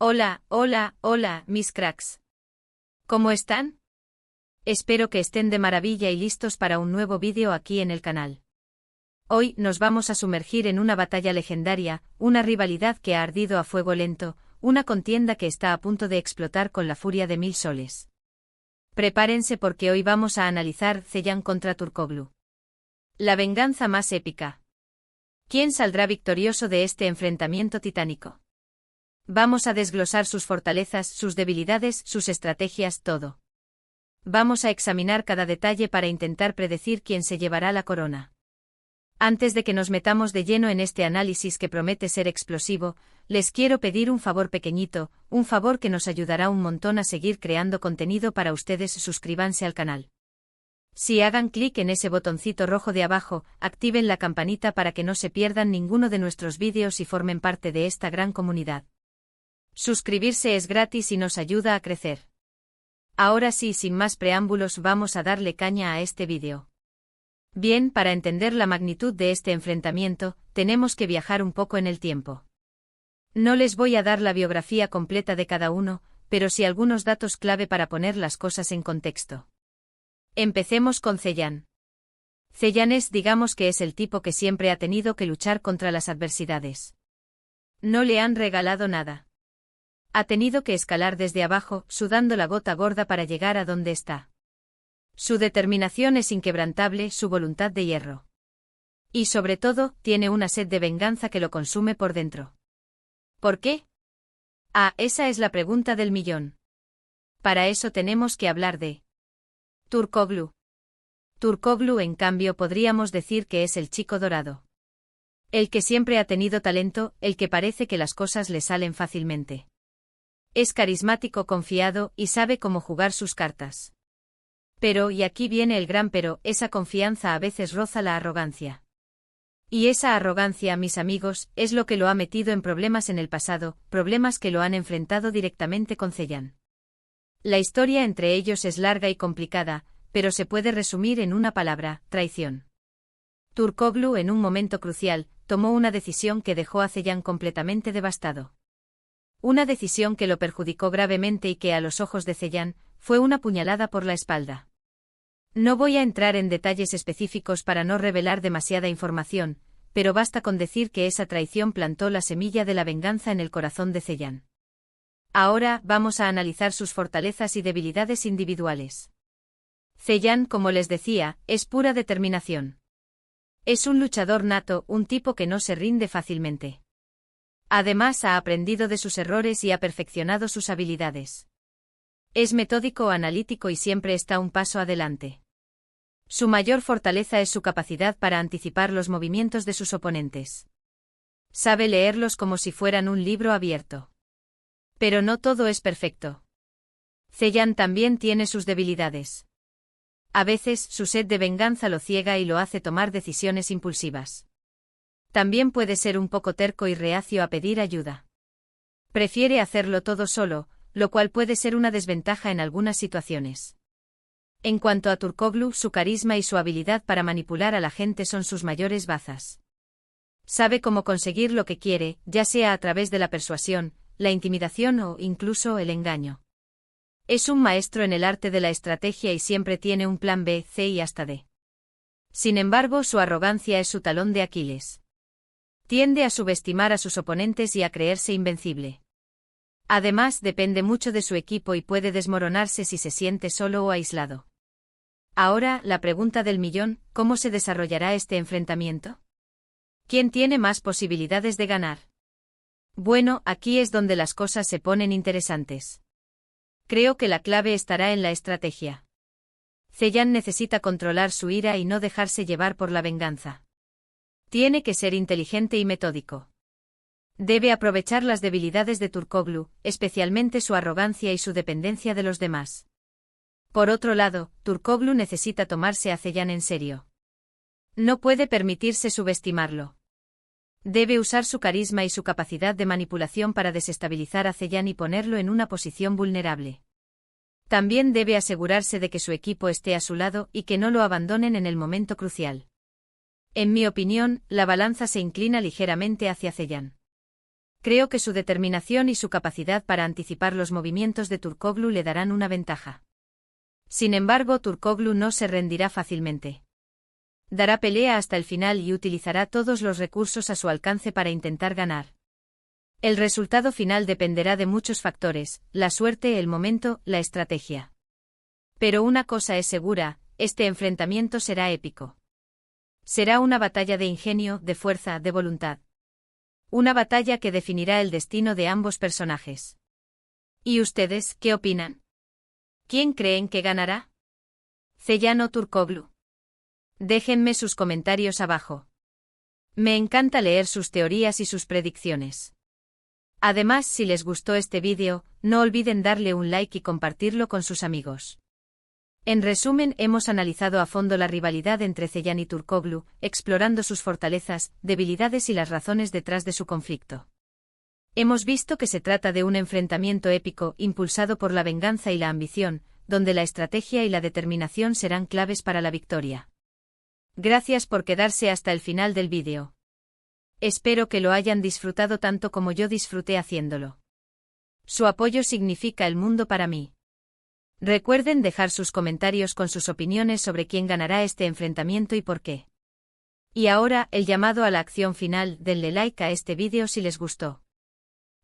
Hola, hola, hola, mis cracks. ¿Cómo están? Espero que estén de maravilla y listos para un nuevo vídeo aquí en el canal. Hoy nos vamos a sumergir en una batalla legendaria, una rivalidad que ha ardido a fuego lento, una contienda que está a punto de explotar con la furia de 1000 soles. Prepárense porque hoy vamos a analizar Zeyan contra Turkoglu. La venganza más épica. ¿Quién saldrá victorioso de este enfrentamiento titánico? Vamos a desglosar sus fortalezas, sus debilidades, sus estrategias, todo. Vamos a examinar cada detalle para intentar predecir quién se llevará la corona. Antes de que nos metamos de lleno en este análisis que promete ser explosivo, les quiero pedir un favor pequeñito, un favor que nos ayudará un montón a seguir creando contenido para ustedes. Suscríbanse al canal. Si hagan clic en ese botoncito rojo de abajo, activen la campanita para que no se pierdan ninguno de nuestros vídeos y formen parte de esta gran comunidad. Suscribirse es gratis y nos ayuda a crecer. Ahora sí, sin más preámbulos, vamos a darle caña a este vídeo. Bien, para entender la magnitud de este enfrentamiento, tenemos que viajar un poco en el tiempo. No les voy a dar la biografía completa de cada uno, pero sí algunos datos clave para poner las cosas en contexto. Empecemos con Zeyan. Zeyan digamos que es el tipo que siempre ha tenido que luchar contra las adversidades. No le han regalado nada. Ha tenido que escalar desde abajo, sudando la gota gorda para llegar a donde está. Su determinación es inquebrantable, su voluntad de hierro. Y sobre todo, tiene una sed de venganza que lo consume por dentro. ¿Por qué? Ah, esa es la pregunta del millón. Para eso tenemos que hablar de Turkoglu. Turkoglu, en cambio, podríamos decir que es el chico dorado. El que siempre ha tenido talento, el que parece que las cosas le salen fácilmente. Es carismático, confiado, y sabe cómo jugar sus cartas. Pero, y aquí viene el gran pero, esa confianza a veces roza la arrogancia. Y esa arrogancia, mis amigos, es lo que lo ha metido en problemas en el pasado, problemas que lo han enfrentado directamente con Zeyan. La historia entre ellos es larga y complicada, pero se puede resumir en una palabra: traición. Turkoglu, en un momento crucial, tomó una decisión que dejó a Zeyan completamente devastado. Una decisión que lo perjudicó gravemente y que, a los ojos de Zeyan, fue una puñalada por la espalda. No voy a entrar en detalles específicos para no revelar demasiada información, pero basta con decir que esa traición plantó la semilla de la venganza en el corazón de Zeyan. Ahora vamos a analizar sus fortalezas y debilidades individuales. Zeyan, como les decía, es pura determinación. Es un luchador nato, un tipo que no se rinde fácilmente. Además, ha aprendido de sus errores y ha perfeccionado sus habilidades. Es metódico, analítico y siempre está un paso adelante. Su mayor fortaleza es su capacidad para anticipar los movimientos de sus oponentes. Sabe leerlos como si fueran un libro abierto. Pero no todo es perfecto. Zeyan también tiene sus debilidades. A veces, su sed de venganza lo ciega y lo hace tomar decisiones impulsivas. También puede ser un poco terco y reacio a pedir ayuda. Prefiere hacerlo todo solo, lo cual puede ser una desventaja en algunas situaciones. En cuanto a Turkoglu, su carisma y su habilidad para manipular a la gente son sus mayores bazas. Sabe cómo conseguir lo que quiere, ya sea a través de la persuasión, la intimidación o incluso el engaño. Es un maestro en el arte de la estrategia y siempre tiene un plan B, C y hasta D. Sin embargo, su arrogancia es su talón de Aquiles. Tiende a subestimar a sus oponentes y a creerse invencible. Además, depende mucho de su equipo y puede desmoronarse si se siente solo o aislado. Ahora, la pregunta del millón: ¿cómo se desarrollará este enfrentamiento? ¿Quién tiene más posibilidades de ganar? Bueno, aquí es donde las cosas se ponen interesantes. Creo que la clave estará en la estrategia. Zeyan necesita controlar su ira y no dejarse llevar por la venganza. Tiene que ser inteligente y metódico. Debe aprovechar las debilidades de Turkoglu, especialmente su arrogancia y su dependencia de los demás. Por otro lado, Turkoglu necesita tomarse a Zeyan en serio. No puede permitirse subestimarlo. Debe usar su carisma y su capacidad de manipulación para desestabilizar a Zeyan y ponerlo en una posición vulnerable. También debe asegurarse de que su equipo esté a su lado y que no lo abandonen en el momento crucial. En mi opinión, la balanza se inclina ligeramente hacia Zeyan. Creo que su determinación y su capacidad para anticipar los movimientos de Turkoglu le darán una ventaja. Sin embargo, Turkoglu no se rendirá fácilmente. Dará pelea hasta el final y utilizará todos los recursos a su alcance para intentar ganar. El resultado final dependerá de muchos factores: la suerte, el momento, la estrategia. Pero una cosa es segura, este enfrentamiento será épico. Será una batalla de ingenio, de fuerza, de voluntad. Una batalla que definirá el destino de ambos personajes. ¿Y ustedes, qué opinan? ¿Quién creen que ganará? ¿Ceylan o Turkoglu? Déjenme sus comentarios abajo. Me encanta leer sus teorías y sus predicciones. Además, si les gustó este vídeo, no olviden darle un like y compartirlo con sus amigos. En resumen, hemos analizado a fondo la rivalidad entre Ceylan y Turkoglu, explorando sus fortalezas, debilidades y las razones detrás de su conflicto. Hemos visto que se trata de un enfrentamiento épico, impulsado por la venganza y la ambición, donde la estrategia y la determinación serán claves para la victoria. Gracias por quedarse hasta el final del vídeo. Espero que lo hayan disfrutado tanto como yo disfruté haciéndolo. Su apoyo significa el mundo para mí. Recuerden dejar sus comentarios con sus opiniones sobre quién ganará este enfrentamiento y por qué. Y ahora, el llamado a la acción final: denle like a este vídeo si les gustó.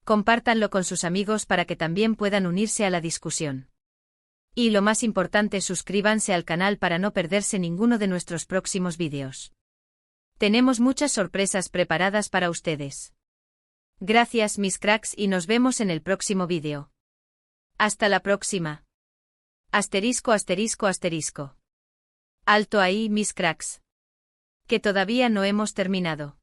Compártanlo con sus amigos para que también puedan unirse a la discusión. Y lo más importante, suscríbanse al canal para no perderse ninguno de nuestros próximos vídeos. Tenemos muchas sorpresas preparadas para ustedes. Gracias, mis cracks, y nos vemos en el próximo vídeo. Hasta la próxima. Asterisco, asterisco, asterisco. Alto ahí, mis cracks. Que todavía no hemos terminado.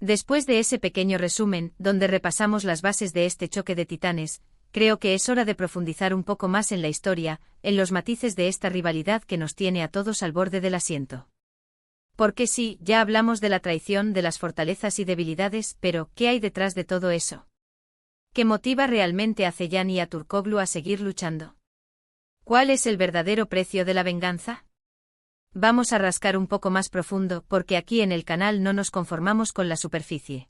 Después de ese pequeño resumen, donde repasamos las bases de este choque de titanes, creo que es hora de profundizar un poco más en la historia, en los matices de esta rivalidad que nos tiene a todos al borde del asiento. Porque sí, ya hablamos de la traición, de las fortalezas y debilidades, pero ¿qué hay detrás de todo eso? ¿Qué motiva realmente a Ceylan y a Turkoglu a seguir luchando? ¿Cuál es el verdadero precio de la venganza? Vamos a rascar un poco más profundo, porque aquí en el canal no nos conformamos con la superficie.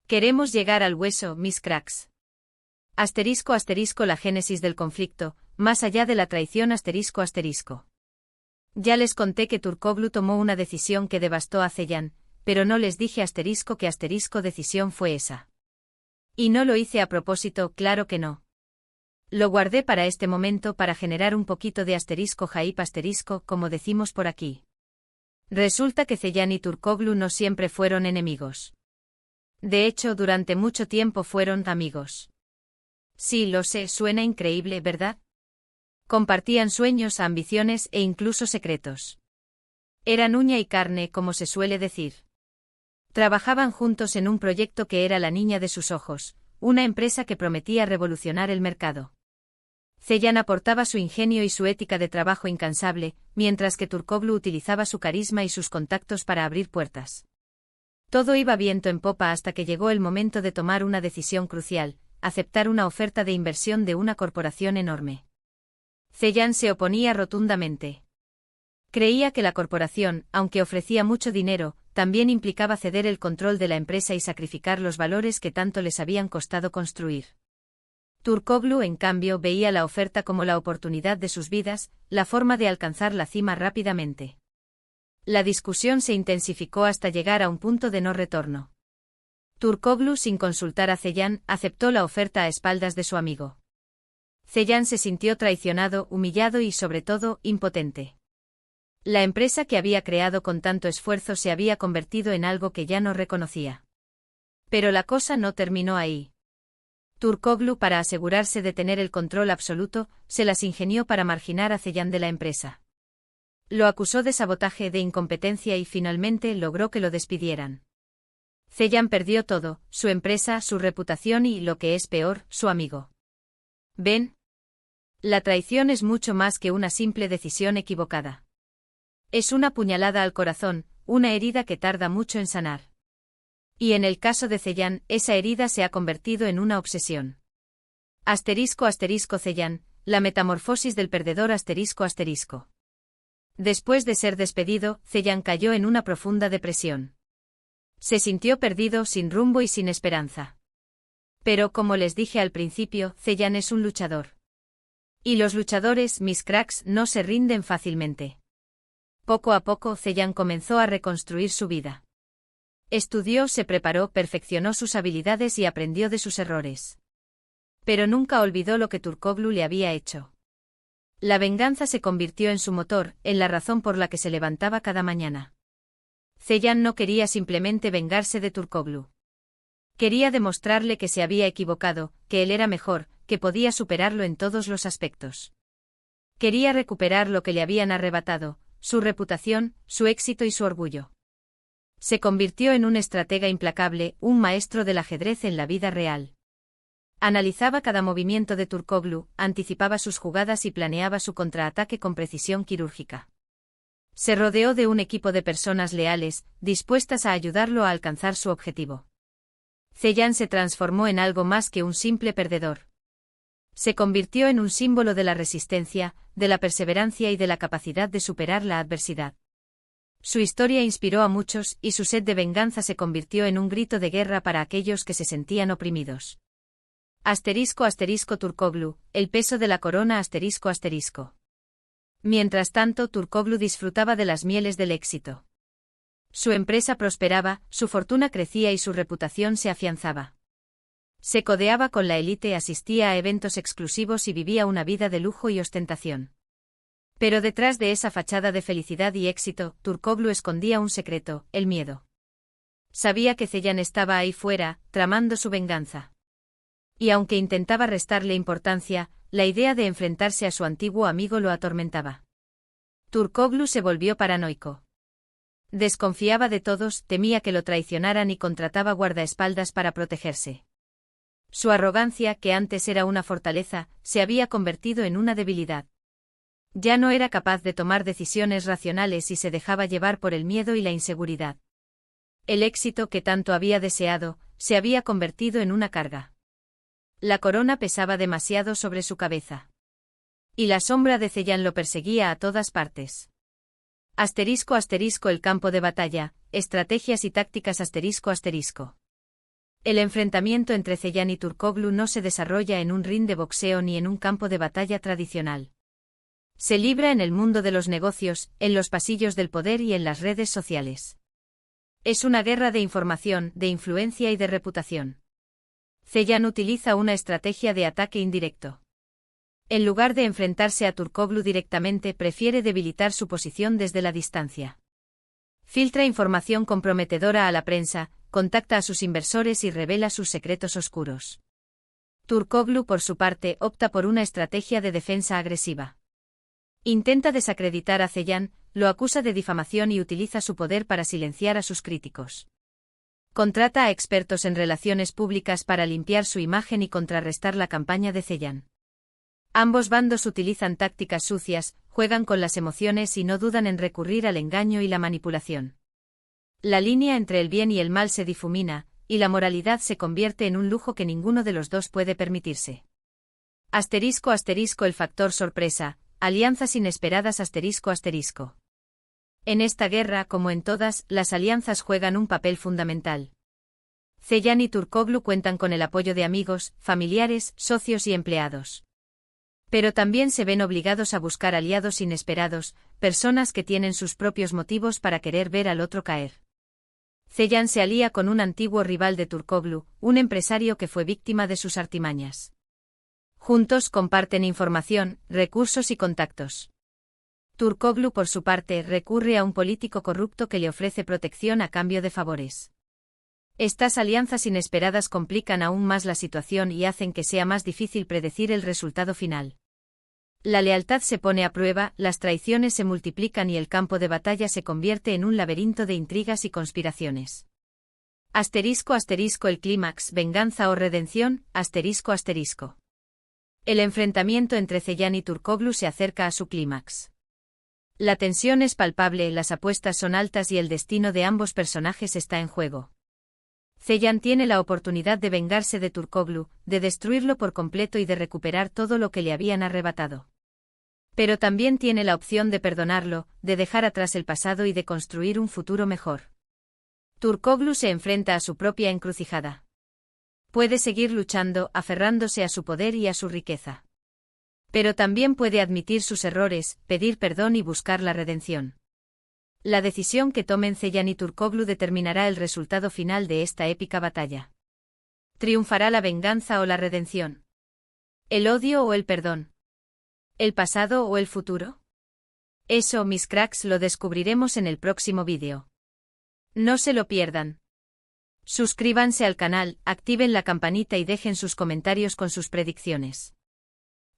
Queremos llegar al hueso, mis cracks. Asterisco, asterisco, la génesis del conflicto, más allá de la traición, asterisco, asterisco. Ya les conté que Turkoglu tomó una decisión que devastó a Ceylan, pero no les dije asterisco qué asterisco decisión fue esa. Y no lo hice a propósito, claro que no. Lo guardé para este momento, para generar un poquito de asterisco hype asterisco, como decimos por aquí. Resulta que Ceylan y Turkoglu no siempre fueron enemigos. De hecho, durante mucho tiempo fueron amigos. Sí, lo sé, suena increíble, ¿verdad? Compartían sueños, ambiciones e incluso secretos. Eran uña y carne, como se suele decir. Trabajaban juntos en un proyecto que era la niña de sus ojos, una empresa que prometía revolucionar el mercado. Ceylan aportaba su ingenio y su ética de trabajo incansable, mientras que Turkoglu utilizaba su carisma y sus contactos para abrir puertas. Todo iba viento en popa hasta que llegó el momento de tomar una decisión crucial: aceptar una oferta de inversión de una corporación enorme. Ceylan se oponía rotundamente. Creía que la corporación, aunque ofrecía mucho dinero, también implicaba ceder el control de la empresa y sacrificar los valores que tanto les habían costado construir. Turkoglu, en cambio, veía la oferta como la oportunidad de sus vidas, la forma de alcanzar la cima rápidamente. La discusión se intensificó hasta llegar a un punto de no retorno. Turkoglu, sin consultar a Ceylan, aceptó la oferta a espaldas de su amigo. Ceylan se sintió traicionado, humillado y, sobre todo, impotente. La empresa que había creado con tanto esfuerzo se había convertido en algo que ya no reconocía. Pero la cosa no terminó ahí. Turkoglu, para asegurarse de tener el control absoluto, se las ingenió para marginar a Ceylan de la empresa. Lo acusó de sabotaje, de incompetencia y finalmente logró que lo despidieran. Ceylan perdió todo: su empresa, su reputación y, lo que es peor, su amigo. ¿Ven? La traición es mucho más que una simple decisión equivocada. Es una puñalada al corazón, una herida que tarda mucho en sanar. Y en el caso de Ceylan, esa herida se ha convertido en una obsesión. Asterisco, asterisco, Ceylan, la metamorfosis del perdedor, asterisco, asterisco. Después de ser despedido, Ceylan cayó en una profunda depresión. Se sintió perdido, sin rumbo y sin esperanza. Pero como les dije al principio, Zeyan es un luchador. Y los luchadores, mis cracks, no se rinden fácilmente. Poco a poco Zeyan comenzó a reconstruir su vida. Estudió, se preparó, perfeccionó sus habilidades y aprendió de sus errores. Pero nunca olvidó lo que Turkoglu le había hecho. La venganza se convirtió en su motor, en la razón por la que se levantaba cada mañana. Zeyan no quería simplemente vengarse de Turkoglu. Quería demostrarle que se había equivocado, que él era mejor, que podía superarlo en todos los aspectos. Quería recuperar lo que le habían arrebatado, su reputación, su éxito y su orgullo. Se convirtió en un estratega implacable, un maestro del ajedrez en la vida real. Analizaba cada movimiento de Turkoglu, anticipaba sus jugadas y planeaba su contraataque con precisión quirúrgica. Se rodeó de un equipo de personas leales, dispuestas a ayudarlo a alcanzar su objetivo. Zeyan se transformó en algo más que un simple perdedor. Se convirtió en un símbolo de la resistencia, de la perseverancia y de la capacidad de superar la adversidad. Su historia inspiró a muchos y su sed de venganza se convirtió en un grito de guerra para aquellos que se sentían oprimidos. Turkoglu, el peso de la corona ***. Mientras tanto, Turkoglu disfrutaba de las mieles del éxito. Su empresa prosperaba, su fortuna crecía y su reputación se afianzaba. Se codeaba con la élite, asistía a eventos exclusivos y vivía una vida de lujo y ostentación. Pero detrás de esa fachada de felicidad y éxito, Turkoglu escondía un secreto, el miedo. Sabía que Zeyan estaba ahí fuera, tramando su venganza. Y aunque intentaba restarle importancia, la idea de enfrentarse a su antiguo amigo lo atormentaba. Turkoglu se volvió paranoico. Desconfiaba de todos, temía que lo traicionaran y contrataba guardaespaldas para protegerse. Su arrogancia, que antes era una fortaleza, se había convertido en una debilidad. Ya no era capaz de tomar decisiones racionales y se dejaba llevar por el miedo y la inseguridad. El éxito que tanto había deseado, se había convertido en una carga. La corona pesaba demasiado sobre su cabeza. Y la sombra de Zeyan lo perseguía a todas partes. El campo de batalla, estrategias y tácticas ***. El enfrentamiento entre Zeyan y Turkoglu no se desarrolla en un ring de boxeo ni en un campo de batalla tradicional. Se libra en el mundo de los negocios, en los pasillos del poder y en las redes sociales. Es una guerra de información, de influencia y de reputación. Zeyan utiliza una estrategia de ataque indirecto. En lugar de enfrentarse a Turkoglu directamente, prefiere debilitar su posición desde la distancia. Filtra información comprometedora a la prensa, contacta a sus inversores y revela sus secretos oscuros. Turkoglu, por su parte, opta por una estrategia de defensa agresiva. Intenta desacreditar a Zeyan, lo acusa de difamación y utiliza su poder para silenciar a sus críticos. Contrata a expertos en relaciones públicas para limpiar su imagen y contrarrestar la campaña de Zeyan. Ambos bandos utilizan tácticas sucias, juegan con las emociones y no dudan en recurrir al engaño y la manipulación. La línea entre el bien y el mal se difumina, y la moralidad se convierte en un lujo que ninguno de los dos puede permitirse. El factor sorpresa, alianzas inesperadas ***. En esta guerra, como en todas, las alianzas juegan un papel fundamental. Zeyan y Turkoglu cuentan con el apoyo de amigos, familiares, socios y empleados. Pero también se ven obligados a buscar aliados inesperados, personas que tienen sus propios motivos para querer ver al otro caer. Zeyan se alía con un antiguo rival de Turkoglu, un empresario que fue víctima de sus artimañas. Juntos comparten información, recursos y contactos. Turkoglu, por su parte, recurre a un político corrupto que le ofrece protección a cambio de favores. Estas alianzas inesperadas complican aún más la situación y hacen que sea más difícil predecir el resultado final. La lealtad se pone a prueba, las traiciones se multiplican y el campo de batalla se convierte en un laberinto de intrigas y conspiraciones. El clímax, venganza o redención, ***. El enfrentamiento entre Zeyan y Turkoglu se acerca a su clímax. La tensión es palpable, las apuestas son altas y el destino de ambos personajes está en juego. Zeyan tiene la oportunidad de vengarse de Turkoglu, de destruirlo por completo y de recuperar todo lo que le habían arrebatado. Pero también tiene la opción de perdonarlo, de dejar atrás el pasado y de construir un futuro mejor. Turkoglu se enfrenta a su propia encrucijada. Puede seguir luchando, aferrándose a su poder y a su riqueza. Pero también puede admitir sus errores, pedir perdón y buscar la redención. La decisión que tomen Ceylan y Turkoglu determinará el resultado final de esta épica batalla. ¿Triunfará la venganza o la redención? ¿El odio o el perdón? ¿El pasado o el futuro? Eso, mis cracks, lo descubriremos en el próximo vídeo. No se lo pierdan. Suscríbanse al canal, activen la campanita y dejen sus comentarios con sus predicciones.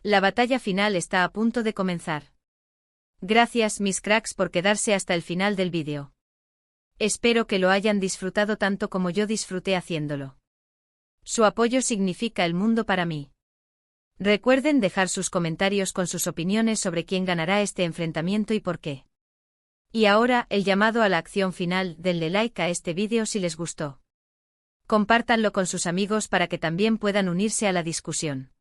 La batalla final está a punto de comenzar. Gracias, mis cracks, por quedarse hasta el final del vídeo. Espero que lo hayan disfrutado tanto como yo disfruté haciéndolo. Su apoyo significa el mundo para mí. Recuerden dejar sus comentarios con sus opiniones sobre quién ganará este enfrentamiento y por qué. Y ahora, el llamado a la acción final: denle like a este vídeo si les gustó. Compártanlo con sus amigos para que también puedan unirse a la discusión.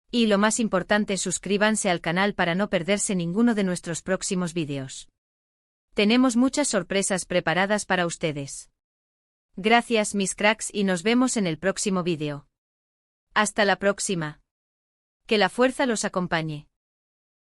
Y lo más importante, suscríbanse al canal para no perderse ninguno de nuestros próximos vídeos. Tenemos muchas sorpresas preparadas para ustedes. Gracias, mis cracks, y nos vemos en el próximo vídeo. Hasta la próxima. Que la fuerza los acompañe.